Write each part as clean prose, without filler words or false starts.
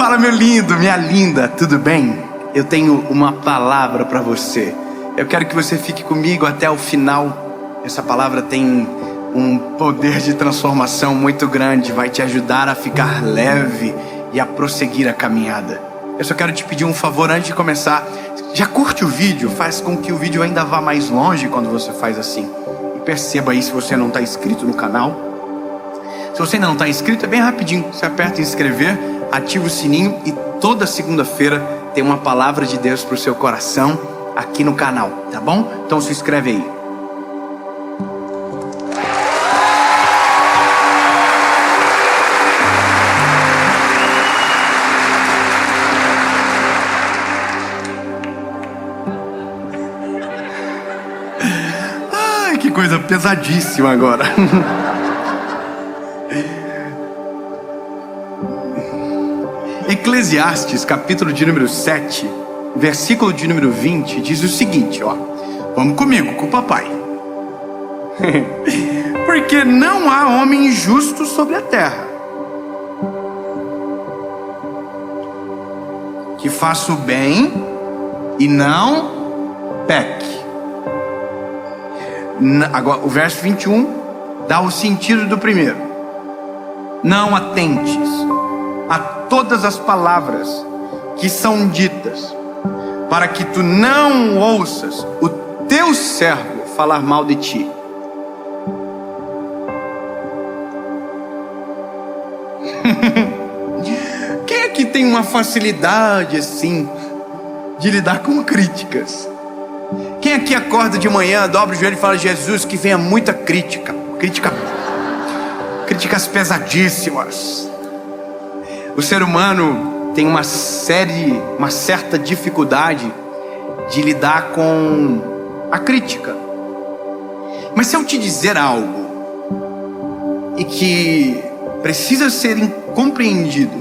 Fala, meu lindo, minha linda, tudo bem? Eu tenho uma palavra para você. Eu quero que você fique comigo até o final. Essa palavra tem um poder de transformação muito grande. Vai te ajudar a ficar leve e a prosseguir a caminhada. Eu só quero te pedir um favor antes de começar. Já curte o vídeo, faz com que o vídeo ainda vá mais longe quando você faz assim. E perceba aí se você não está inscrito no canal. Se você ainda não está inscrito, é bem rapidinho. Você aperta em inscrever, ativa o sininho e toda segunda-feira tem uma palavra de Deus para o seu coração aqui no canal, tá bom? Então se inscreve aí. Ai, que coisa pesadíssima agora. Eclesiastes, capítulo de número 7, versículo de número 20, diz o seguinte, ó. Vamos comigo, com o papai. Porque não há homem justo sobre a terra, que faça o bem e não peque. Agora, o verso 21 dá o sentido do primeiro. Não atentes a todas as palavras que são ditas, para que tu não ouças o teu servo falar mal de ti. Quem aqui tem uma facilidade assim de lidar com críticas? Quem aqui acorda de manhã, dobra o joelho e fala: Jesus, que venha muita críticas pesadíssimas. O ser humano tem uma certa dificuldade de lidar com a crítica. Mas se eu te dizer algo e que precisa ser compreendido,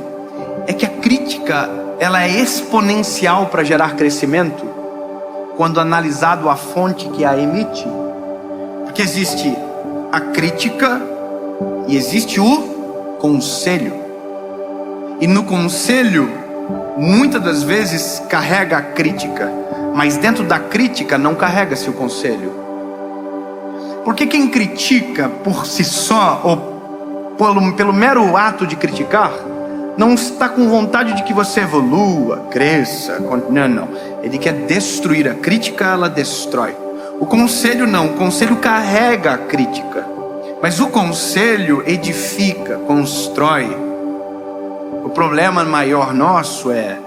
é que a crítica, ela é exponencial para gerar crescimento quando analisado a fonte que a emite. Porque existe a crítica e existe o conselho. E no conselho, muitas das vezes carrega a crítica, mas dentro da crítica não carrega-se o conselho. Porque quem critica por si só, ou pelo mero ato de criticar, não está com vontade de que você evolua, cresça. Não. Ele quer destruir. A crítica, ela destrói. O conselho não. O conselho carrega a crítica, mas o conselho edifica, constrói. O problema maior nosso é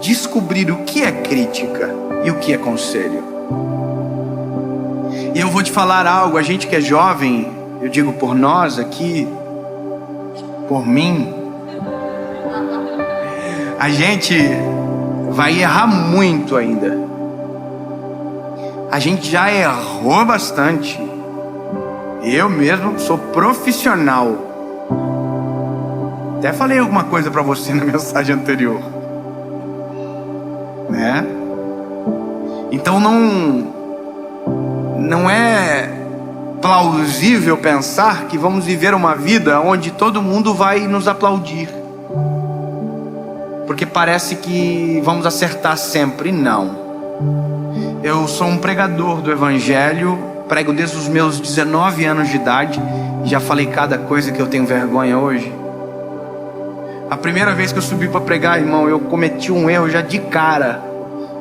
descobrir o que é crítica e o que é conselho. E eu vou te falar algo, a gente que é jovem, eu digo por nós aqui, por mim, a gente vai errar muito ainda. A gente já errou bastante. Eu mesmo sou profissional. Até falei alguma coisa para você na mensagem anterior, né? Então não é plausível pensar que vamos viver uma vida onde todo mundo vai nos aplaudir, porque parece que vamos acertar sempre. Não. Eu sou um pregador do evangelho, prego desde os meus 19 anos de idade. Já falei cada coisa que eu tenho vergonha hoje. A primeira vez que eu subi para pregar, irmão, eu cometi um erro já de cara,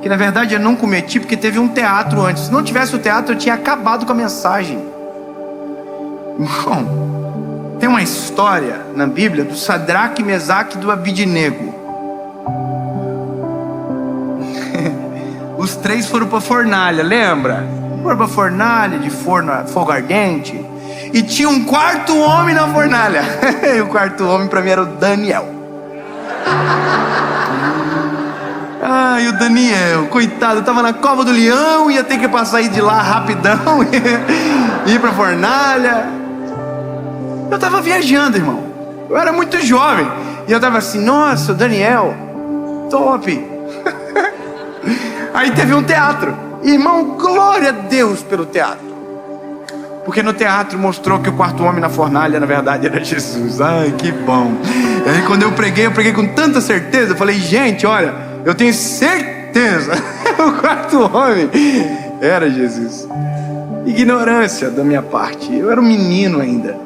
que na verdade eu não cometi porque teve um teatro antes. Se não tivesse o teatro, eu tinha acabado com a mensagem. Irmão, tem uma história na Bíblia do Sadraque, Mesaque e do Abidnego. Os três foram para a fornalha, lembra? Foram para a fornalha, de fogo ardente. E tinha um quarto homem na fornalha. E o quarto homem para mim era o Daniel. E o Daniel, coitado, estava na cova do leão, ia ter que sair de lá rapidão, ir para a fornalha. Eu estava viajando, irmão. Eu era muito jovem. E eu estava assim, nossa, o Daniel, top. Aí teve um teatro. Irmão, glória a Deus pelo teatro. Porque no teatro mostrou que o quarto homem na fornalha, na verdade, era Jesus. Ai, que bom. E aí quando eu preguei com tanta certeza. Eu falei, gente, olha, eu tenho certeza. O quarto homem era Jesus. Ignorância da minha parte. Eu era um menino ainda.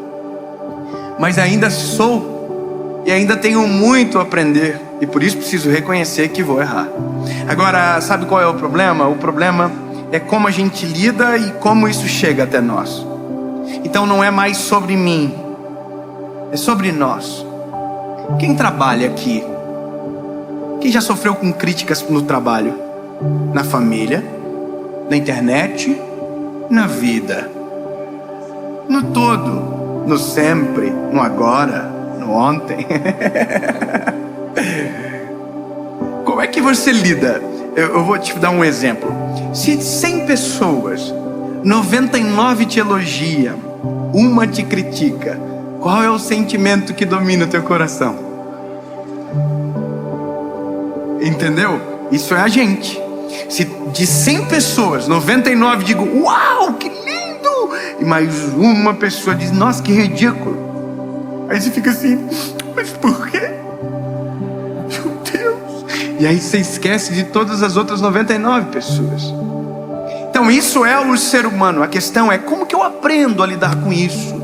Mas ainda sou. E ainda tenho muito a aprender. E por isso preciso reconhecer que vou errar. Agora, sabe qual é o problema? O problema é como a gente lida e como isso chega até nós. Então não é mais sobre mim, é sobre nós. Quem trabalha aqui? Quem já sofreu com críticas no trabalho? Na família? Na internet? Na vida? No todo? No sempre? No agora? No ontem? Como é que você lida? Eu vou te dar um exemplo. Se 100 pessoas, 99 te elogiam, uma te critica, qual é o sentimento que domina o teu coração? Entendeu? Isso é a gente. Se de 100 pessoas, 99 digam, uau, que lindo! E mais uma pessoa diz, nossa, que ridículo. Aí você fica assim, mas por quê? Meu Deus! E aí você esquece de todas as outras 99 pessoas. Então isso é o ser humano. A questão é como que eu aprendo a lidar com isso?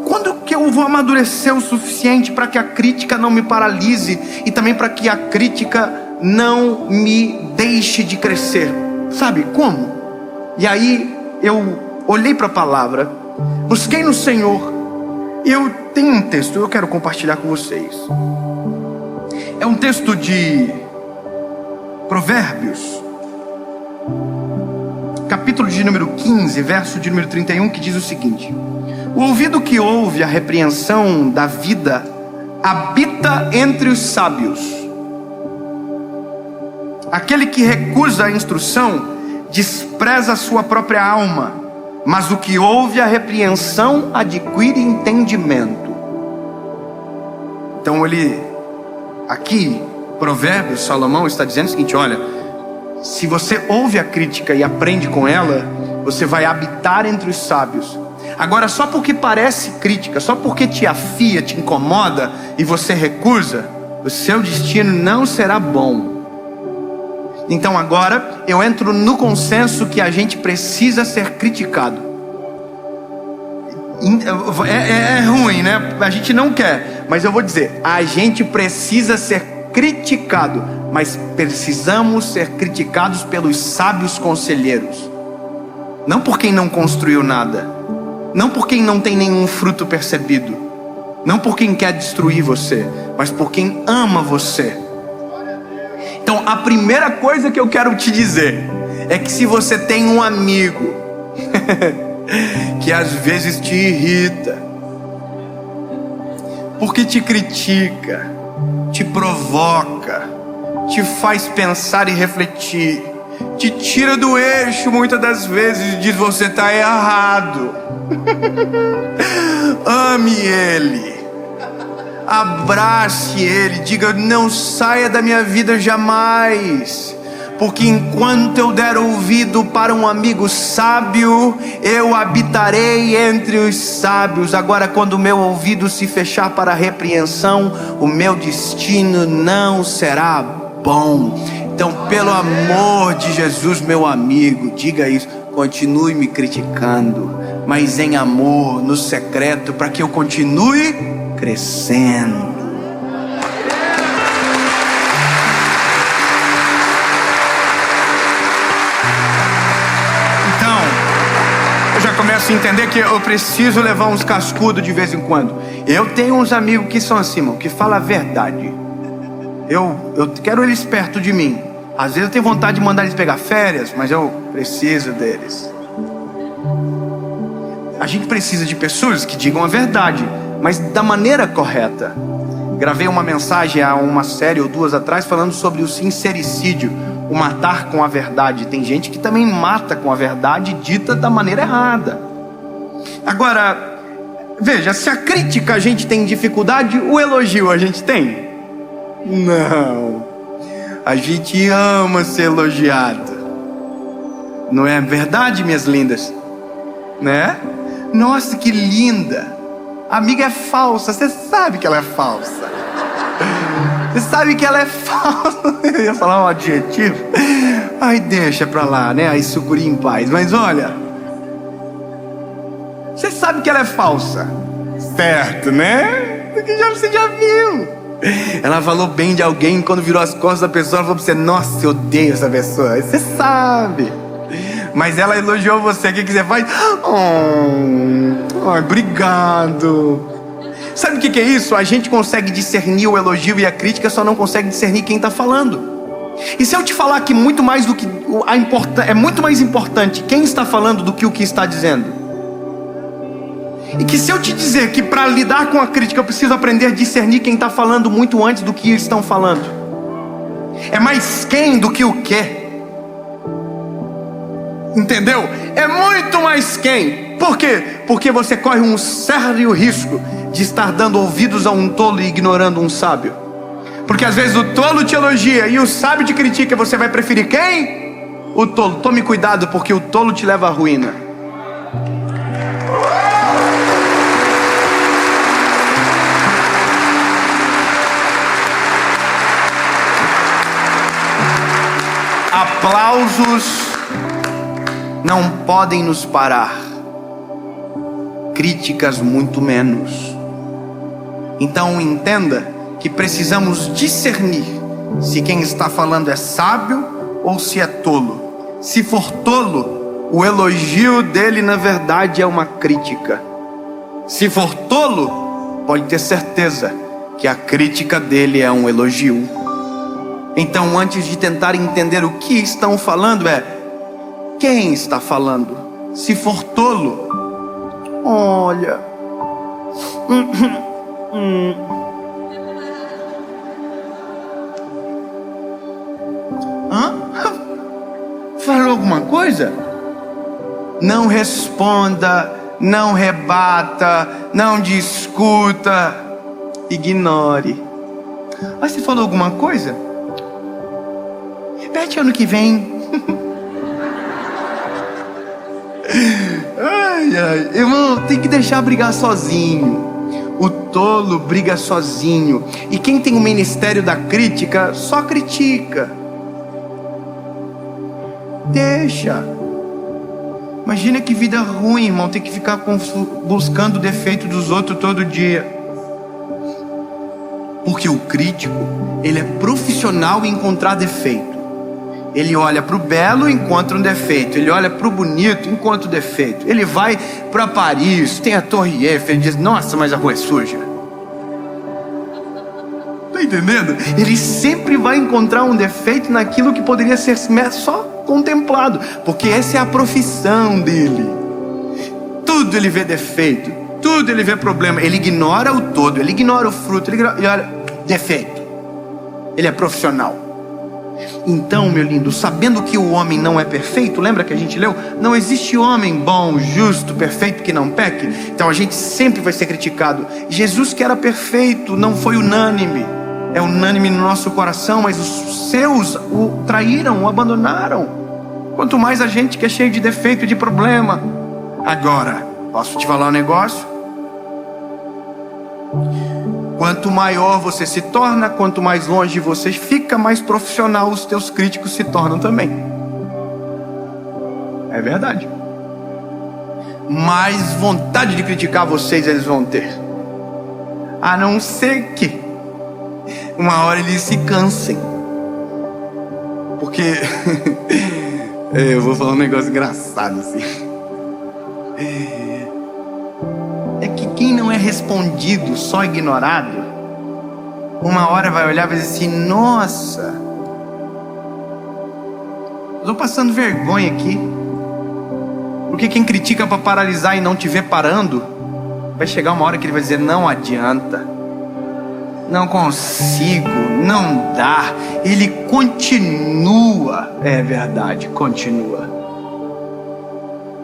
Quando que eu vou amadurecer o suficiente para que a crítica não me paralise e também para que a crítica não me deixe de crescer? Sabe como? E aí eu olhei para a palavra, busquei no Senhor, e eu tenho um texto, eu quero compartilhar com vocês. É um texto de Provérbios, capítulo de número 15, verso de número 31, que diz o seguinte: o ouvido que ouve a repreensão da vida habita entre os sábios. Aquele que recusa a instrução despreza a sua própria alma, mas o que ouve a repreensão adquire entendimento. Então aqui, Provérbios, Salomão está dizendo o seguinte: olha, se você ouve a crítica e aprende com ela, você vai habitar entre os sábios. Agora, só porque parece crítica, só porque te afia, te incomoda e você recusa, o seu destino não será bom. Então agora eu entro no consenso que a gente precisa ser criticado. É ruim, né? A gente não quer, mas eu vou dizer, a gente precisa ser criticado, mas precisamos ser criticados pelos sábios conselheiros. Não por quem não construiu nada, não por quem não tem nenhum fruto percebido, não por quem quer destruir você, mas por quem ama você. Então a primeira coisa que eu quero te dizer é que se você tem um amigo que às vezes te irrita, porque te critica, te provoca, te faz pensar e refletir, te tira do eixo muitas das vezes e diz: você está errado. Ame ele, abrace ele, diga: não saia da minha vida jamais, porque enquanto eu der ouvido para um amigo sábio, eu habitarei entre os sábios. Agora, quando o meu ouvido se fechar para a repreensão, o meu destino não será bom. Então, pelo amor de Jesus, meu amigo, diga isso. Continue me criticando, mas em amor, no secreto, para que eu continue crescendo. Começo a entender que eu preciso levar uns cascudos de vez em quando. Eu tenho uns amigos que são assim, irmão, que falam a verdade. Eu quero eles perto de mim. Às vezes eu tenho vontade de mandar eles pegar férias, mas eu preciso deles. A gente precisa de pessoas que digam a verdade, mas da maneira correta. Gravei uma mensagem há uma série ou duas atrás falando sobre o sincericídio, o matar com a verdade. Tem gente que também mata com a verdade dita da maneira errada. Agora, veja, se a crítica a gente tem dificuldade, o elogio a gente tem? Não. A gente ama ser elogiado. Não é verdade, minhas lindas? né? Nossa, que linda. A amiga é falsa, você sabe que ela é falsa. Você sabe que ela é falsa. Eu ia falar um adjetivo. Ai, deixa pra lá, né? Aí sucuri em paz. Mas olha, você sabe que ela é falsa, certo, né? Porque você já viu. Ela falou bem de alguém, quando virou as costas da pessoa, ela falou pra você: nossa, eu odeio essa pessoa. Aí você sabe. Mas ela elogiou você, o que você faz? Oh, obrigado. Sabe o que é isso? A gente consegue discernir o elogio e a crítica, só não consegue discernir quem está falando. E se eu te falar que muito mais do que é muito mais importante quem está falando do que o que está dizendo? E que se eu te dizer que para lidar com a crítica eu preciso aprender a discernir quem está falando muito antes do que estão falando. É mais quem do que o que. Entendeu? É muito mais quem. Por quê? Porque você corre um sério risco de estar dando ouvidos a um tolo e ignorando um sábio. Porque às vezes o tolo te elogia e o sábio te critica. Você vai preferir quem? O tolo. Tome cuidado, porque o tolo te leva à ruína. Aplausos não podem nos parar, críticas muito menos. Então entenda que precisamos discernir se quem está falando é sábio ou se é tolo. Se for tolo, o elogio dele na verdade é uma crítica. Se for tolo, pode ter certeza que a crítica dele é um elogio. Então, antes de tentar entender o que estão falando, quem está falando. Se for tolo, olha, falou alguma coisa? Não responda, não rebata, não discuta, ignore. Mas você falou alguma coisa? Repete ano que vem. Ai, irmão, tem que deixar brigar sozinho. O tolo briga sozinho. E quem tem o ministério da crítica, só critica. Deixa. Imagina que vida ruim, irmão, ter que ficar buscando o defeito dos outros todo dia. Porque o crítico, ele é profissional em encontrar defeito. Ele olha para o belo e encontra um defeito. Ele olha para o bonito e encontra um defeito. Ele vai para Paris, tem a Torre Eiffel, ele diz: nossa, mas a rua é suja. Tá entendendo? Ele sempre vai encontrar um defeito naquilo que poderia ser só contemplado, porque essa é a profissão dele. Tudo ele vê defeito, tudo ele vê problema. Ele ignora o todo, ele ignora o fruto, ele olha defeito. Ele é profissional. Então, meu lindo, sabendo que o homem não é perfeito, lembra que a gente leu? Não existe homem bom, justo, perfeito que não peque. Então a gente sempre vai ser criticado. Jesus, que era perfeito, não foi unânime. É unânime no nosso coração, mas os seus o traíram, o abandonaram. Quanto mais a gente que é cheio de defeito e de problema. Agora, posso te falar um negócio? Quanto maior você se torna, quanto mais longe você fica, mais profissional os teus críticos se tornam também. É verdade. Mais vontade de criticar vocês eles vão ter. A não ser que uma hora eles se cansem. Porque eu vou falar um negócio engraçado assim. É que quem não é respondido, só ignorado, uma hora vai olhar e vai dizer assim: nossa, eu estou passando vergonha aqui. Porque quem critica para paralisar e não te ver parando, vai chegar uma hora que ele vai dizer: não adianta, não consigo, não dá. Ele continua. É verdade, continua.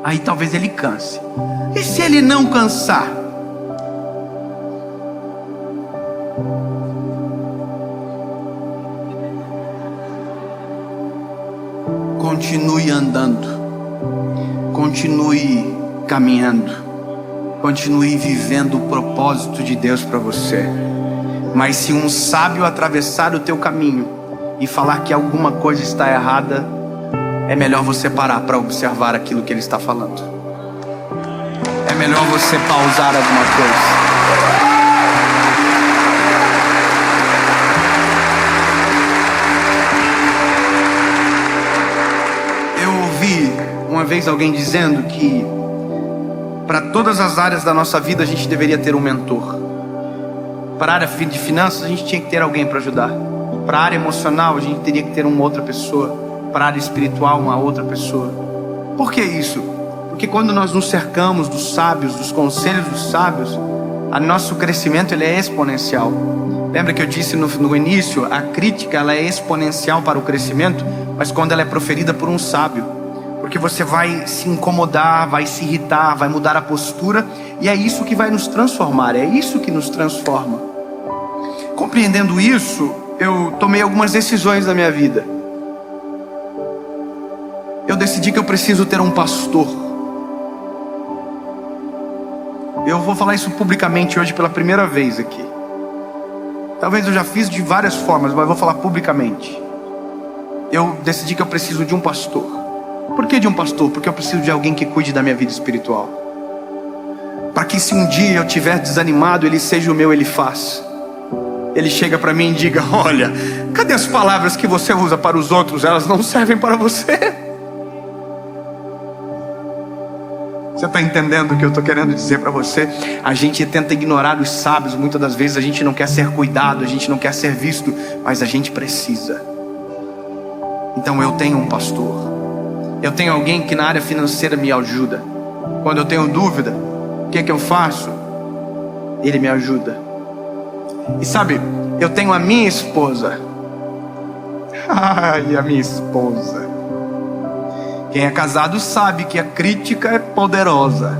Aí talvez ele canse. E se ele não cansar? Continue andando. Continue caminhando. Continue vivendo o propósito de Deus para você. Mas se um sábio atravessar o teu caminho e falar que alguma coisa está errada, é melhor você parar para observar aquilo que ele está falando. É melhor você pausar alguma coisa. Uma vez alguém dizendo que para todas as áreas da nossa vida a gente deveria ter um mentor. Para a área de finanças a gente tinha que ter alguém para ajudar. Para a área emocional a gente teria que ter uma outra pessoa. Para a área espiritual uma outra pessoa. Por que isso? Porque quando nós nos cercamos dos sábios, dos conselhos dos sábios, o nosso crescimento ele é exponencial. Lembra que eu disse no início, a crítica ela é exponencial para o crescimento, mas quando ela é proferida por um sábio. Porque você vai se incomodar, vai se irritar, vai mudar a postura. E é isso que vai nos transformar, é isso que nos transforma. Compreendendo isso, eu tomei algumas decisões na minha vida. Eu decidi que eu preciso ter um pastor. Eu vou falar isso publicamente hoje pela primeira vez aqui. Talvez eu já fiz de várias formas, mas eu vou falar publicamente. Eu decidi que eu preciso de um pastor. Por que de um pastor? Porque eu preciso de alguém que cuide da minha vida espiritual. Para que se um dia eu estiver desanimado, ele seja o meu Elifaz. Ele chega para mim e diga: olha, cadê as palavras que você usa para os outros? Elas não servem para você. Você está entendendo o que eu estou querendo dizer para você? A gente tenta ignorar os sábios. Muitas das vezes a gente não quer ser cuidado, a gente não quer ser visto, mas a gente precisa. Então eu tenho um pastor. Eu tenho alguém que na área financeira me ajuda. Quando eu tenho dúvida, o que eu faço? Ele me ajuda. E sabe, eu tenho a minha esposa. Ai, a minha esposa. Quem é casado sabe que a crítica é poderosa.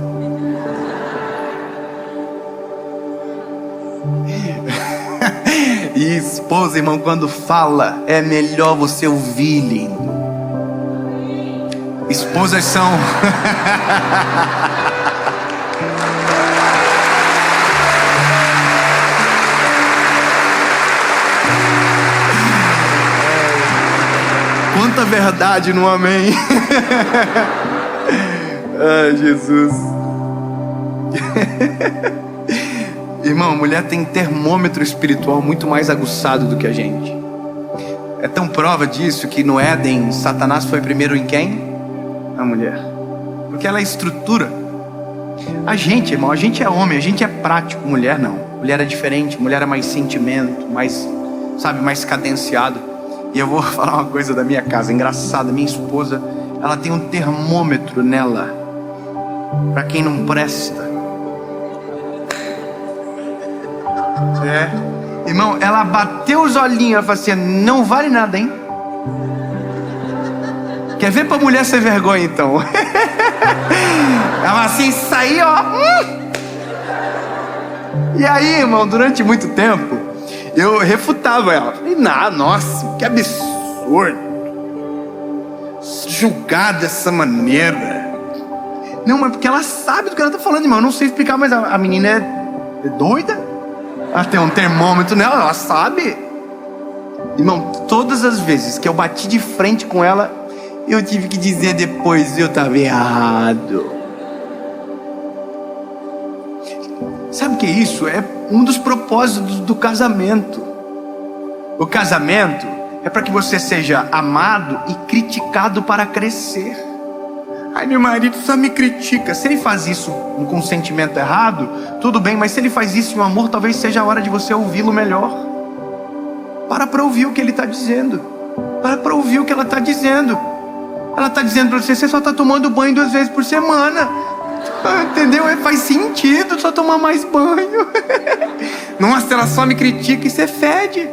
E esposa, irmão, quando fala, é melhor você ouvir, lindo. Esposas são... Quanta verdade no amém. Ai, Jesus. Irmão, a mulher tem termômetro espiritual muito mais aguçado do que a gente. É tão prova disso que no Éden, Satanás foi primeiro em quem? A mulher. Porque ela é estrutura. A gente, irmão, a gente é homem, a gente é prático. Mulher não. Mulher é diferente, mulher é mais sentimento, mais, sabe, mais cadenciado. E eu vou falar uma coisa da minha casa, engraçada. Minha esposa, ela tem um termômetro nela para quem não presta. Irmão, ela bateu os olhinhos, ela falou assim: não vale nada, hein? Quer ver pra mulher ser vergonha, então? Ela assim, sair, ó. E aí, irmão, durante muito tempo, eu refutava ela. Falei, nossa, que absurdo. Julgar dessa maneira. Não, mas porque ela sabe do que ela tá falando, irmão. Eu não sei explicar, mas a menina é doida. Ela tem um termômetro nela, ela sabe. Irmão, todas as vezes que eu bati de frente com ela, eu tive que dizer depois, eu estava errado. Sabe o que é isso? É um dos propósitos do casamento. O casamento é para que você seja amado e criticado para crescer. Ai, meu marido só me critica. Se ele faz isso com um sentimento errado, tudo bem, mas se ele faz isso em amor, talvez seja a hora de você ouvi-lo melhor. Para ouvir o que ele está dizendo. Para ouvir o que ela está dizendo. Ela está dizendo para você, você só está tomando banho 2 vezes por semana. Entendeu? Faz sentido só tomar mais banho. Nossa, ela só me critica e você fede.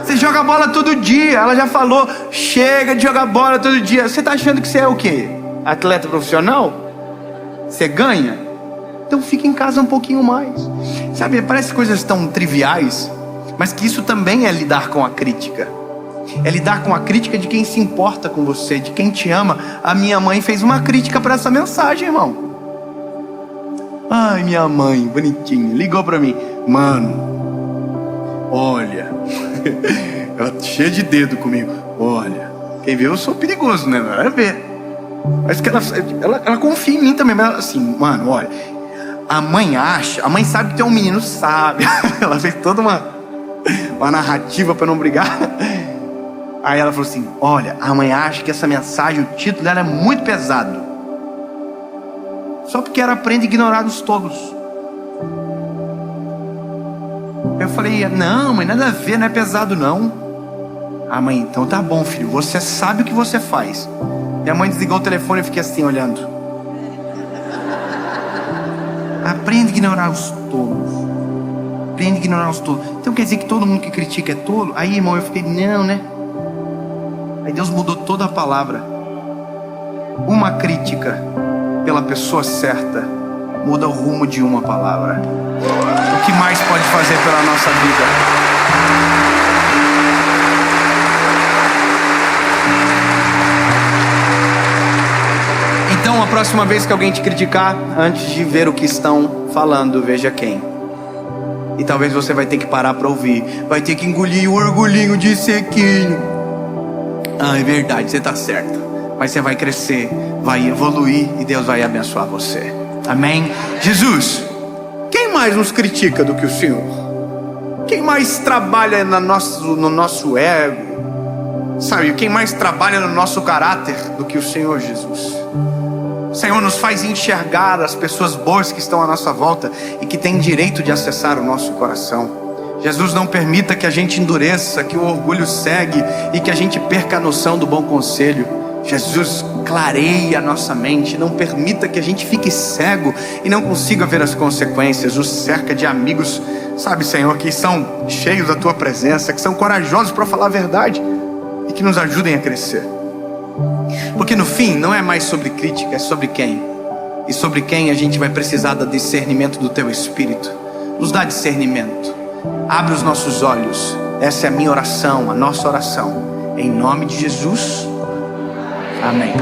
Você joga bola todo dia. Ela já falou, chega de jogar bola todo dia. Você está achando que você é o quê? Atleta profissional? Você ganha? Então fica em casa um pouquinho mais. Sabe, parece coisas tão triviais, mas que isso também é lidar com a crítica. É lidar com a crítica de quem se importa com você, de quem te ama. A minha mãe fez uma crítica para essa mensagem, irmão. Ai, minha mãe, bonitinha, ligou para mim. Mano, olha, ela cheia de dedo comigo. Olha, quem vê eu sou perigoso, né? Vai ver. Mas que ela confia em mim também. Mas ela, assim, mano, olha, a mãe sabe que tu é um menino sábio. Ela fez toda uma narrativa para não brigar. Aí ela falou assim: olha, a mãe acha que essa mensagem, o título dela é muito pesado, só porque ela aprende a ignorar os tolos. Eu falei: não, mãe, nada a ver, não é pesado não. A mãe: então tá bom, filho, você sabe o que você faz. E a mãe desligou o telefone e eu fiquei assim olhando. Aprende a ignorar os tolos. Aprende a ignorar os tolos. Então quer dizer que todo mundo que critica é tolo? Aí, irmão, eu fiquei: não, né? Aí Deus mudou toda a palavra. Uma crítica pela pessoa certa muda o rumo de uma palavra. O que mais pode fazer pela nossa vida? Então, a próxima vez que alguém te criticar, antes de ver o que estão falando, veja quem. E talvez você vai ter que parar para ouvir. Vai ter que engolir o orgulhinho de sequinho. Ah, é verdade, você está certo. Mas você vai crescer, vai evoluir e Deus vai abençoar você. Amém? Jesus, quem mais nos critica do que o Senhor? Quem mais trabalha no nosso ego? Sabe, quem mais trabalha no nosso caráter do que o Senhor Jesus? O Senhor nos faz enxergar as pessoas boas que estão à nossa volta e que têm direito de acessar o nosso coração. Jesus, não permita que a gente endureça, que o orgulho segue e que a gente perca a noção do bom conselho. Jesus, clareia a nossa mente, não permita que a gente fique cego e não consiga ver as consequências. Nos cerca de amigos, sabe, Senhor, que são cheios da Tua presença, que são corajosos para falar a verdade e que nos ajudem a crescer. Porque no fim, não é mais sobre crítica, é sobre quem. E sobre quem a gente vai precisar do discernimento do Teu Espírito. Nos dá discernimento. Abre os nossos olhos. Essa é a minha oração, a nossa oração. Em nome de Jesus. Amém.